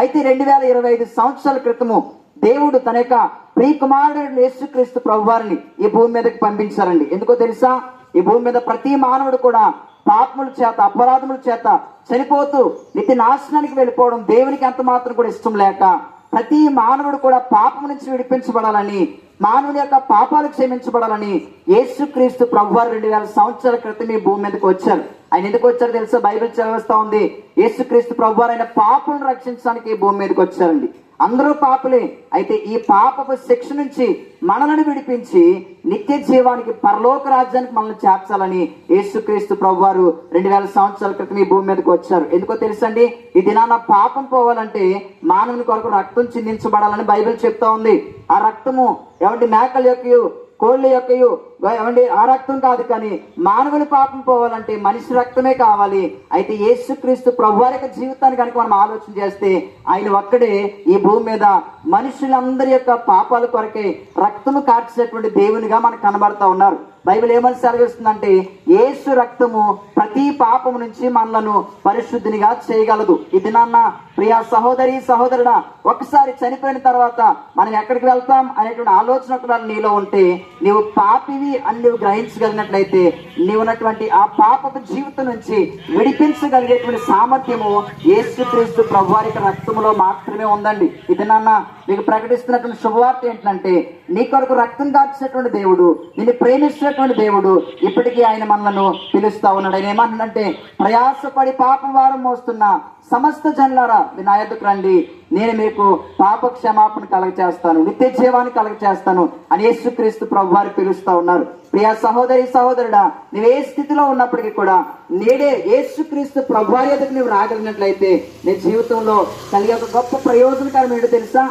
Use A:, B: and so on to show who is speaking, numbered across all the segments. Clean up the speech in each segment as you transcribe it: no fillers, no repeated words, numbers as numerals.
A: అయితే 2025 సంవత్సరాల క్రితము దేవుడు తన యొక్క ప్రియ కుమారుడు యేసుక్రీస్తు ప్రభువారిని ఈ భూమి మీదకి పంపించారండి. ఎందుకో తెలుసా? ఈ భూమి మీద ప్రతి మానవుడు కూడా పాపముల చేత, అపరాధముల చేత చనిపోతూ నిత్య నాశనానికి వెళ్ళిపోవడం దేవునికి ఎంత మాత్రం కూడా ఇష్టం లేక ప్రతి మానవుడు కూడా పాపం నుంచి విడిపించబడాలని, మానవుని యొక్క పాపాలు క్షమించబడాలని యేసుక్రీస్తు ప్రభువారు 2000 సంవత్సరాల క్రితం ఈ భూమి మీదకి వచ్చారు. ఆయన ఎందుకు వచ్చారో తెలుసా? బైబిల్ చదివిస్తా ఉంది. యేసుక్రీస్తు ప్రభువారు ఆయన పాపలను రక్షించడానికి ఈ భూమి మీదకి వచ్చారండి. అందరూ పాపులే. అయితే ఈ పాపపు శిక్ష నుంచి మనలను విడిపించి నిత్య జీవానికి, పరలోక రాజ్యానికి మనల్ని చేర్చాలని యేసుక్రీస్తు ప్రభువారు 2000 సంవత్సరాల క్రితం ఈ భూమి మీదకి వచ్చారు. ఎందుకో తెలుసండి? ఈ దినాన పాపం పోవాలంటే మానవుని కొరకు రక్తం చిందించబడాలని బైబిల్ చెప్తా ఉంది. ఆ రక్తము ఏమంటే మేకల యొక్క, కోళ్ళ యొక్క ఏమండి ఆ రక్తం కాదు, కానీ మానవుని పాపం పోవాలంటే మనిషి రక్తమే కావాలి. అయితే యేసుక్రీస్తు ప్రభువారి యొక్క జీవితాన్ని కనుక మనం ఆలోచన చేస్తే ఆయన ఒక్కడే ఈ భూమి మీద మనుషులందరి యొక్క పాపాల కొరకే రక్తము కార్చేటువంటి దేవునిగా మనకు కనబడతా ఉన్నారు. బైబిల్ ఏమని సెలవిస్తుందంటే యేసు రక్తము ప్రతి పాపము నుంచి మనలను పరిశుద్ధినిగా చేయగలదు. ఇది నాన్న ప్రియా సహోదరి సహోదరుడా, ఒకసారి చనిపోయిన తర్వాత మనం ఎక్కడికి వెళ్తాం అనేటువంటి ఆలోచన కూడా నీలో ఉంటే, నీవు పాపివి అని నువ్వు గ్రహించగలిగినట్లయితే నీవున్నటువంటి ఆ పాపపు జీవితం నుంచి విడిపించగలిగేటువంటి సామర్థ్యము యేసుక్రీస్తు ప్రభువారి రక్తములో మాత్రమే ఉందండి. ఇది నాన్న మీకు ప్రకటిస్తున్నటువంటి శుభవార్త ఏంటంటే, నీ కొరకు రక్తం కార్చినటువంటి దేవుడు, నిన్ను ప్రేమిస్తున్నటువంటి దేవుడు ఇప్పటికీ ఆయన మనలను పిలుస్తా ఉన్నాడు. ఆయన ఏమంటున్నంటే, ప్రయాసపడి పాపం వారం మోస్తున్న సమస్త జనులారా నా యొద్దకు రండి, నేను మీకు పాప క్షమాపణ కలగచేస్తాను, నిత్య జీవాన్ని కలగచేస్తాను అని యేసుక్రీస్తు ప్రభువారు పిలుస్తా ఉన్నారు. ప్రియా సహోదరి సహోదరుడా, నువ్వు ఏ స్థితిలో ఉన్నప్పటికీ కూడా నేడే యేసుక్రీస్తు ప్రభువారి యొద్దకు నువ్వు రాగలిగినట్లయితే నీ జీవితంలో కలిగే ఒక గొప్ప ప్రయోజనకరం ఏంటో తెలుసా?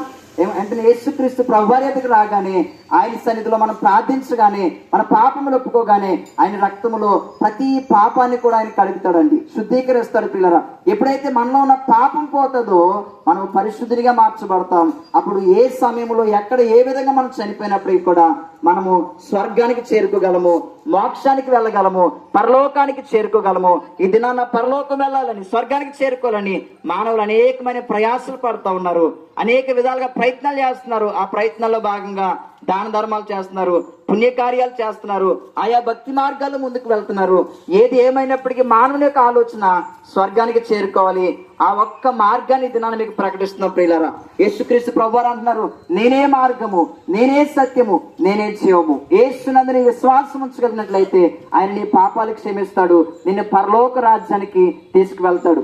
A: అంటే యేసుక్రీస్తు ప్రభువారి యొద్దకు రాగానే, ఆయన సన్నిధిలో మనం ప్రార్థించగానే, మన పాపములు ఒప్పుకోగానే ఆయన రక్తములో ప్రతి పాపాన్ని కూడా ఆయన కడుగుతాడండి, శుద్ధీకరిస్తాడు. పిల్లరా, ఎప్పుడైతే మనలో ఉన్న పాపం పోతుందో మనం పరిశుద్ధిగా మార్చబడతాం. అప్పుడు ఏ సమయంలో ఎక్కడ ఏ విధంగా మనం చనిపోయినప్పటికీ కూడా మనము స్వర్గానికి చేరుకోగలము, మోక్షానికి వెళ్ళగలము, పరలోకానికి చేరుకోగలము. ఈ దినాన పరలోకం వెళ్ళాలని, స్వర్గానికి చేరుకోవాలని మానవులు అనేకమైన ప్రయాసాలు పడుతూ ఉన్నారు, అనేక విధాలుగా ప్రయత్నాలు చేస్తున్నారు. ఆ ప్రయత్నాల్లో భాగంగా దాన ధర్మాలు చేస్తున్నారు, పుణ్యకార్యాలు చేస్తున్నారు, ఆయా భక్తి మార్గాల్లో ముందుకు వెళ్తున్నారు. ఏది ఏమైనప్పటికీ మానవుని యొక్క ఆలోచన స్వర్గానికి చేరుకోవాలి. ఆ ఒక్క మార్గాన్ని దినాన్ని మీకు ప్రకటిస్తున్నాం ప్రియులారా. యేసుక్రీస్తు ప్రభువారు అంటున్నారు, నేనే మార్గము, నేనే సత్యము, నేనే జీవము. యేసునందు నీ విశ్వాసం ఉంచగలిగినట్లయితే ఆయన నీ పాపాలు క్షమిస్తాడు, నిన్ను పరలోక రాజ్యానికి తీసుకువెళ్తాడు.